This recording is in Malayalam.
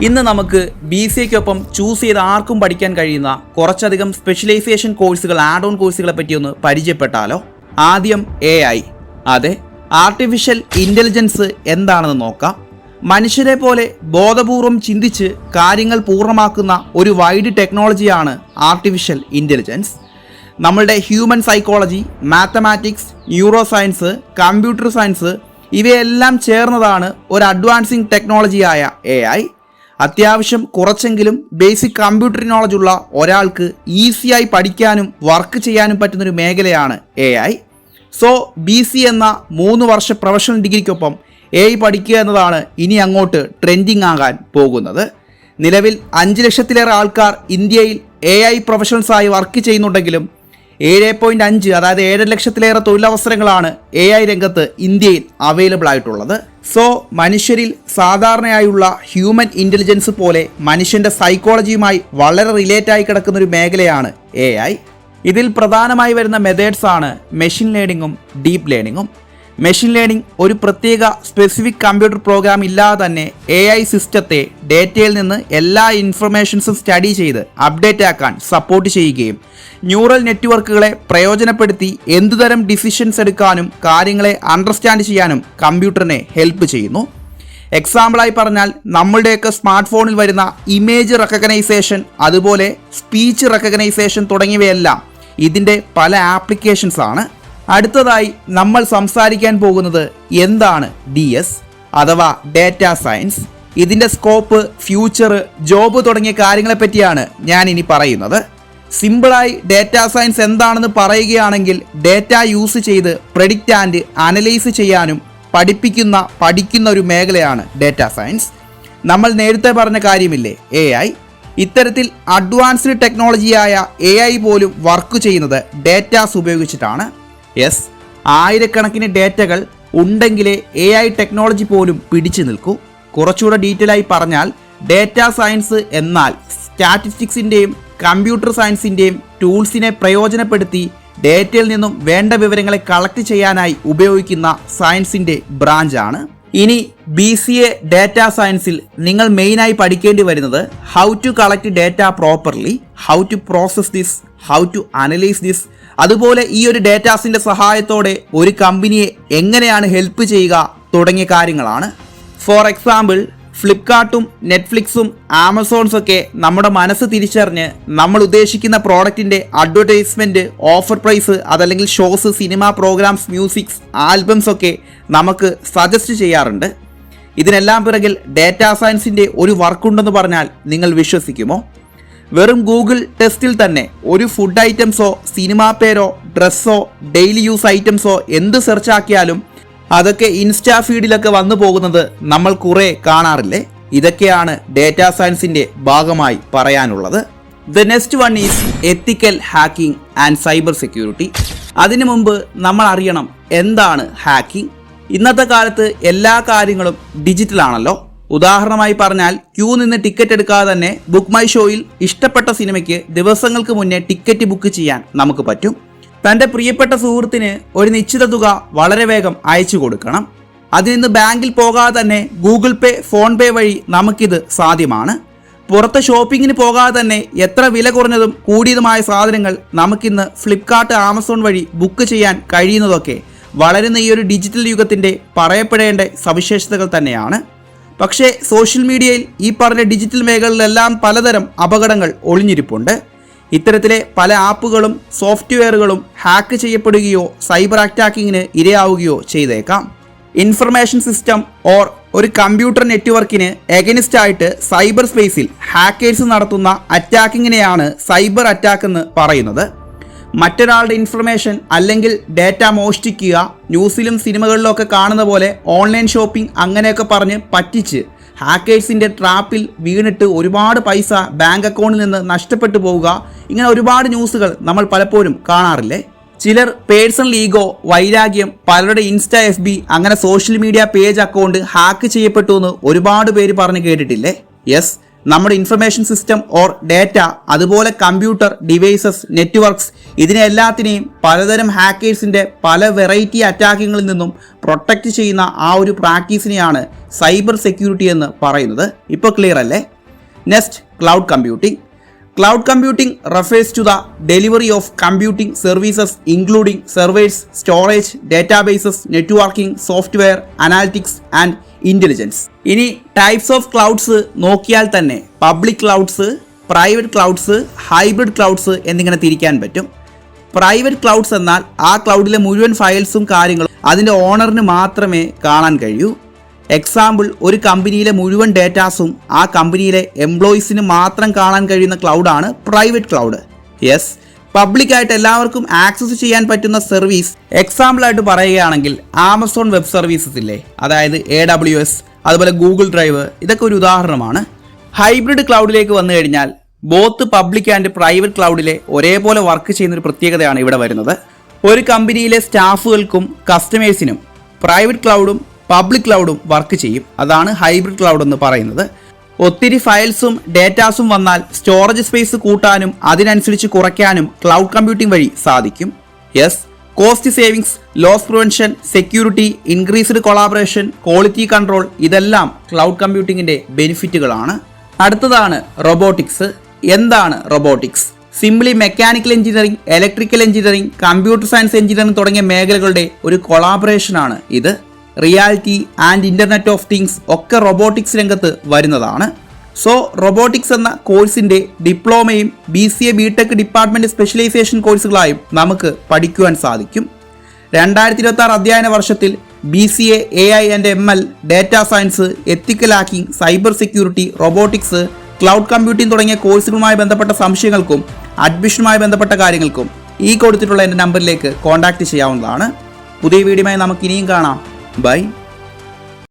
ഇന്ന് നമുക്ക് BCAക്കൊപ്പം ചൂസ് ചെയ്ത് ആർക്കും പഠിക്കാൻ കഴിയുന്ന കുറച്ചധികം സ്പെഷ്യലൈസേഷൻ കോഴ്സുകൾ, ആഡ് ഓൺ കോഴ്സുകളെ പറ്റി ഒന്ന് പരിചയപ്പെട്ടാലോ? ആദ്യം AI. അതെ, ആർട്ടിഫിഷ്യൽ ഇൻ്റലിജൻസ് എന്താണെന്ന് നോക്കാം. മനുഷ്യരെ പോലെ ബോധപൂർവം ചിന്തിച്ച് കാര്യങ്ങൾ പൂർണ്ണമാക്കുന്ന ഒരു വൈഡ് ടെക്നോളജിയാണ് ആർട്ടിഫിഷ്യൽ ഇൻ്റലിജൻസ്. നമ്മളുടെ human psychology, mathematics, neuro science, computer science ഇവയെല്ലാം ചേർന്നതാണ് ഒരു അഡ്വാൻസിങ് ടെക്നോളജിയായ AI. അത്യാവശ്യം കുറച്ചെങ്കിലും ബേസിക് കമ്പ്യൂട്ടർ നോളജ് ഉള്ള ഒരാൾക്ക് ഈസിയായി പഠിക്കാനും വർക്ക് ചെയ്യാനും പറ്റുന്നൊരു മേഖലയാണ് AI. സോ BC എന്ന 3 വർഷ പ്രൊഫഷണൽ ഡിഗ്രിക്കൊപ്പം AI പഠിക്കുക എന്നതാണ് ഇനി അങ്ങോട്ട് ട്രെൻഡിങ് ആകാൻ പോകുന്നത്. നിലവിൽ 5 ലക്ഷത്തിലേറെ ആൾക്കാർ ഇന്ത്യയിൽ AI പ്രൊഫഷണൽസായി വർക്ക് ചെയ്യുന്നുണ്ടെങ്കിലും 7.5 അതായത് 7 ലക്ഷത്തിലേറെ തൊഴിലവസരങ്ങളാണ് AI രംഗത്ത് ഇന്ത്യയിൽ അവൈലബിൾ ആയിട്ടുള്ളത്. സോ മനുഷ്യരിൽ സാധാരണയായുള്ള ഹ്യൂമൻ ഇൻ്റലിജൻസ് പോലെ മനുഷ്യൻ്റെ സൈക്കോളജിയുമായി വളരെ റിലേറ്റായി കിടക്കുന്ന ഒരു മേഖലയാണ് AI. ഇതിൽ പ്രധാനമായി വരുന്ന മെത്തേഡ്സ് ആണ് മെഷീൻ ലേണിങ്ങും ഡീപ്പ് ലേണിങ്ങും. മെഷീൻ ലേണിംഗ് ഒരു പ്രത്യേക സ്പെസിഫിക് കമ്പ്യൂട്ടർ പ്രോഗ്രാം ഇല്ലാതെ തന്നെ AI സിസ്റ്റത്തെ ഡേറ്റയിൽ നിന്ന് എല്ലാ ഇൻഫർമേഷൻസും സ്റ്റഡി ചെയ്ത് അപ്ഡേറ്റ് ആക്കാൻ സപ്പോർട്ട് ചെയ്യുകയും ന്യൂറൽ നെറ്റ്വർക്കുകളെ പ്രയോജനപ്പെടുത്തി എന്തുതരം ഡിസിഷൻസ് എടുക്കാനും കാര്യങ്ങളെ അണ്ടർസ്റ്റാൻഡ് ചെയ്യാനും കമ്പ്യൂട്ടറിനെ ഹെൽപ്പ് ചെയ്യുന്നു. എക്സാമ്പിളായി പറഞ്ഞാൽ നമ്മളുടെയൊക്കെ സ്മാർട്ട് ഫോണിൽ വരുന്ന ഇമേജ് റെക്കഗ്നൈസേഷൻ, അതുപോലെ സ്പീച്ച് റെക്കഗ്നൈസേഷൻ തുടങ്ങിയവയെല്ലാം ഇതിൻ്റെ പല ആപ്ലിക്കേഷൻസ് ആണ്. അടുത്തതായി നമ്മൾ സംസാരിക്കാൻ പോകുന്നത് എന്താണ് DS അഥവാ ഡേറ്റ സയൻസ്. ഇതിൻ്റെ സ്കോപ്പ്, ഫ്യൂച്ചർ, ജോബ് തുടങ്ങിയ കാര്യങ്ങളെ പറ്റിയാണ് ഞാൻ ഇനി പറയുന്നത്. സിമ്പിളായി ഡേറ്റ സയൻസ് എന്താണെന്ന് പറയുകയാണെങ്കിൽ ഡേറ്റ യൂസ് ചെയ്ത് പ്രെഡിക്റ്റ് ആൻഡ് അനലൈസ് ചെയ്യാനും പഠിക്കുന്ന ഒരു മേഖലയാണ് ഡേറ്റ സയൻസ്. നമ്മൾ നേരത്തെ പറഞ്ഞ കാര്യമില്ലേ AI, ഇത്തരത്തിൽ അഡ്വാൻസ്ഡ് ടെക്നോളജിയായ AI പോലും വർക്ക് ചെയ്യുന്നത് ഡേറ്റാസ് ഉപയോഗിച്ചിട്ടാണ്. യെസ്, ആയിരക്കണക്കിന് ഡേറ്റകൾ ഉണ്ടെങ്കിലേ AI ടെക്നോളജി പോലും പിടിച്ചു നിൽക്കൂ. കുറച്ചുകൂടെ ഡീറ്റെയിൽ ആയി പറഞ്ഞാൽ ഡേറ്റ സയൻസ് എന്നാൽ സ്റ്റാറ്റിസ്റ്റിക്സിൻ്റെയും കമ്പ്യൂട്ടർ സയൻസിൻ്റെയും ടൂൾസിനെ പ്രയോജനപ്പെടുത്തി ഡേറ്റയിൽ നിന്നും വേണ്ട വിവരങ്ങളെ കളക്ട് ചെയ്യാനായി ഉപയോഗിക്കുന്ന സയൻസിൻ്റെ ബ്രാഞ്ചാണ്. ഇനി BCA ഡേറ്റ സയൻസിൽ നിങ്ങൾ മെയിനായി പഠിക്കേണ്ടി വരുന്നത് how to collect data properly, how to process this, how to analyse this, അതുപോലെ ഈ ഒരു ഡേറ്റാസിൻ്റെ സഹായത്തോടെ ഒരു കമ്പനിയെ എങ്ങനെയാണ് ഹെൽപ്പ് ചെയ്യുക തുടങ്ങിയ കാര്യങ്ങളാണ്. ഫോർ എക്സാമ്പിൾ, ഫ്ലിപ്കാർട്ടും നെറ്റ്ഫ്ലിക്സും ആമസോൺസൊക്കെ നമ്മുടെ മനസ്സ് തിരിച്ചറിഞ്ഞ് നമ്മൾ ഉദ്ദേശിക്കുന്ന പ്രോഡക്റ്റിൻ്റെ അഡ്വർടൈസ്മെൻറ്റ്, ഓഫർ പ്രൈസ്, അതല്ലെങ്കിൽ shows, cinema programmes, musics, albums ഒക്കെ നമുക്ക് സജസ്റ്റ് ചെയ്യാറുണ്ട്. ഇതിനെല്ലാം പിറകിൽ ഡേറ്റ സയൻസിൻ്റെ ഒരു വർക്കുണ്ടെന്ന് പറഞ്ഞാൽ നിങ്ങൾ വിശ്വസിക്കുമോ? വെറും ഗൂഗിൾ ടെസ്റ്റിൽ തന്നെ ഒരു ഫുഡ് ഐറ്റംസോ, സിനിമാ പേരോ, ഡ്രസ്സോ, ഡെയിലി യൂസ് ഐറ്റംസോ എന്ത് സെർച്ച് ആക്കിയാലും അതൊക്കെ ഇൻസ്റ്റാ ഫീഡിലൊക്കെ വന്നു പോകുന്നത് നമ്മൾ കുറേ കാണാറില്ലേ? ഇതൊക്കെയാണ് ഡേറ്റ സയൻസിൻ്റെ ഭാഗമായി പറയാനുള്ളത്. The next one is ethical hacking and cyber security. അതിനു മുമ്പ് നമ്മൾ അറിയണം എന്താണ് ഹാക്കിംഗ്. ഇന്നത്തെ കാലത്ത് എല്ലാ കാര്യങ്ങളും ഡിജിറ്റലാണല്ലോ. ഉദാഹരണമായി പറഞ്ഞാൽ ക്യൂ നിന്ന് ടിക്കറ്റ് എടുക്കാതെ തന്നെ ബുക്ക് മൈ ഷോയിൽ ഇഷ്ടപ്പെട്ട സിനിമയ്ക്ക് ദിവസങ്ങൾക്ക് മുന്നേ ടിക്കറ്റ് ബുക്ക് ചെയ്യാൻ നമുക്ക് പറ്റും. തൻ്റെ പ്രിയപ്പെട്ട സുഹൃത്തിന് ഒരു നിശ്ചിത തുക വളരെ വേഗം അയച്ചു കൊടുക്കണം. അതിന് ബാങ്കിൽ പോകാതെ തന്നെ ഗൂഗിൾ പേ, ഫോൺ പേ വഴി നമുക്കിത് സാധ്യമാണ്. പുറത്ത് ഷോപ്പിങ്ങിന് പോകാതെ തന്നെ എത്ര വില കുറഞ്ഞതും കൂടിയതുമായ സാധനങ്ങൾ നമുക്കിന്ന് ഫ്ലിപ്കാർട്ട്, ആമസോൺ വഴി ബുക്ക് ചെയ്യാൻ കഴിയുന്നതൊക്കെ വളരുന്ന ഈ ഒരു ഡിജിറ്റൽ യുഗത്തിൻ്റെ പറയപ്പെടേണ്ട സവിശേഷതകൾ തന്നെയാണ്. പക്ഷേ സോഷ്യൽ മീഡിയയിൽ ഈ പറഞ്ഞ ഡിജിറ്റൽ മേഖലകളിലെല്ലാം പലതരം അപകടങ്ങൾ ഒളിഞ്ഞിരിപ്പുണ്ട്. ഇത്തരത്തിലെ പല ആപ്പുകളും സോഫ്റ്റ്വെയറുകളും ഹാക്ക് ചെയ്യപ്പെടുകയോ സൈബർ അറ്റാക്കിങ്ങിന് ഇരയാവുകയോ ചെയ്തേക്കാം. ഇൻഫർമേഷൻ സിസ്റ്റം ഓർ ഒരു കമ്പ്യൂട്ടർ നെറ്റ്വർക്കിന് എഗനിസ്റ്റ് ആയിട്ട് സൈബർ സ്പേസിൽ ഹാക്കേഴ്സ് നടത്തുന്ന അറ്റാക്കിങ്ങിനെയാണ് സൈബർ അറ്റാക്ക് എന്ന് പറയുന്നത്. മറ്റൊരാളുടെ ഇൻഫർമേഷൻ അല്ലെങ്കിൽ ഡേറ്റ മോഷ്ടിക്കുക, ന്യൂസിലും സിനിമകളിലും ഒക്കെ കാണുന്ന പോലെ ഓൺലൈൻ ഷോപ്പിംഗ് അങ്ങനെയൊക്കെ പറഞ്ഞ് പറ്റിച്ച് ഹാക്കേഴ്സിൻ്റെ ട്രാപ്പിൽ വീണിട്ട് ഒരുപാട് പൈസ ബാങ്ക് അക്കൗണ്ടിൽ നിന്ന് നഷ്ടപ്പെട്ടു പോവുക, ഇങ്ങനെ ഒരുപാട് ന്യൂസുകൾ നമ്മൾ പലപ്പോഴും കാണാറില്ലേ? ചിലർ പേഴ്സണൽ ഈഗോ, വൈരാഗ്യം, പലരുടെ ഇൻസ്റ്റാ, FB അങ്ങനെ social media page account hack ചെയ്യപ്പെട്ടു എന്ന് ഒരുപാട് പേര് പറഞ്ഞ് കേട്ടിട്ടില്ലേ? യെസ്, നമ്മുടെ ഇൻഫർമേഷൻ സിസ്റ്റം ഓർ ഡേറ്റ, അതുപോലെ കമ്പ്യൂട്ടർ ഡിവൈസസ്, നെറ്റ്വർക്ക്സ്, ഇതിനെ എല്ലാത്തിനെയും പലതരം ഹാക്കേഴ്സിൻ്റെ പല വെറൈറ്റി അറ്റാക്കുകളിൽ നിന്നും പ്രൊട്ടക്റ്റ് ചെയ്യുന്ന ആ ഒരു പ്രാക്ടീസിനെയാണ് സൈബർ സെക്യൂരിറ്റി എന്ന് പറയുന്നത്. ഇപ്പോൾ ക്ലിയർ അല്ലേ? Next, cloud computing. Cloud computing refers to the delivery of computing services including servers, storage, databases, networking, software, analytics and intelligence. ഇനി ടൈപ്സ് ഓഫ് ക്ലൗഡ്സ് നോക്കിയാൽ തന്നെ public clouds, private clouds, hybrid clouds എന്നിങ്ങനെ തിരിക്കാൻ പറ്റും. പ്രൈവറ്റ് ക്ലൗഡ്സ് എന്നാൽ ആ ക്ലൗഡിലെ മുഴുവൻ ഫയൽസും കാര്യങ്ങളും അതിൻ്റെ ഓണറിന് മാത്രമേ കാണാൻ കഴിയൂ. എക്സാമ്പിൾ, ഒരു കമ്പനിയിലെ മുഴുവൻ ഡേറ്റാസും ആ കമ്പനിയിലെ എംപ്ലോയീസിന് മാത്രം കാണാൻ കഴിയുന്ന ക്ലൗഡാണ് പ്രൈവറ്റ് ക്ലൗഡ്. യെസ്, പബ്ലിക്കായിട്ട് എല്ലാവർക്കും ആക്സസ് ചെയ്യാൻ പറ്റുന്ന സർവീസ് എക്സാമ്പിളായിട്ട് പറയുകയാണെങ്കിൽ ആമസോൺ വെബ് സർവീസസ് ഇല്ലേ, അതായത് AWS, അതുപോലെ ഗൂഗിൾ ഡ്രൈവ്, ഇതൊക്കെ ഒരു ഉദാഹരണമാണ്. ഹൈബ്രിഡ് ക്ലൗഡിലേക്ക് വന്നു കഴിഞ്ഞാൽ ബോത്ത് പബ്ലിക് ആൻഡ് പ്രൈവറ്റ് ക്ലൗഡിലെ ഒരേപോലെ വർക്ക് ചെയ്യുന്നൊരു പ്രത്യേകതയാണ് ഇവിടെ വരുന്നത്. ഒരു കമ്പനിയിലെ സ്റ്റാഫുകൾക്കും കസ്റ്റമേഴ്സിനും പ്രൈവറ്റ് ക്ലൗഡും പബ്ലിക് ക്ലൗഡും വർക്ക് ചെയ്യും. അതാണ് ഹൈബ്രിഡ് ക്ലൗഡ് എന്ന് പറയുന്നത്. ഒത്തിരി ഫയൽസും ഡേറ്റാസും വന്നാൽ സ്റ്റോറേജ് സ്പേസ് കൂട്ടാനും അതിനനുസരിച്ച് കുറയ്ക്കാനും ക്ലൗഡ് കമ്പ്യൂട്ടിംഗ് വഴി സാധിക്കും. Yes, cost savings, loss prevention, security, increased collaboration, quality control, ഇതെല്ലാം ക്ലൗഡ് കമ്പ്യൂട്ടിങ്ങിൻ്റെ ബെനിഫിറ്റുകളാണ്. അടുത്തതാണ് റോബോട്ടിക്സ്. എന്താണ് robotics? Simply mechanical engineering, electrical engineering, computer science engineering തുടങ്ങിയ മേഖലകളുടെ ഒരു കൊളാബറേഷനാണ് ഇത്. Reality and internet of things ഒക്കെ റോബോട്ടിക്സ് രംഗത്ത് വരുന്നതാണ്. സോ റോബോട്ടിക്സ് എന്ന കോഴ്സിൻ്റെ ഡിപ്ലോമയും BCA BTech ഡിപ്പാർട്ട്മെൻറ്റ് സ്പെഷ്യലൈസേഷൻ കോഴ്സുകളായും നമുക്ക് പഠിക്കുവാൻ സാധിക്കും. 2026 അധ്യയന വർഷത്തിൽ BCA AI and ML, data science, ethical hacking, cyber security, robotics, cloud computing തുടങ്ങിയ കോഴ്സുകളുമായി ബന്ധപ്പെട്ട സംശയങ്ങൾക്കും അഡ്മിഷനുമായി ബന്ധപ്പെട്ട കാര്യങ്ങൾക്കും ഈ കൊടുത്തിട്ടുള്ള എൻ്റെ നമ്പറിലേക്ക് കോൺടാക്റ്റ് ചെയ്യാവുന്നതാണ്. പുതിയ വീഡിയോയുമായി നമുക്ക് ഇനിയും കാണാം. Bye.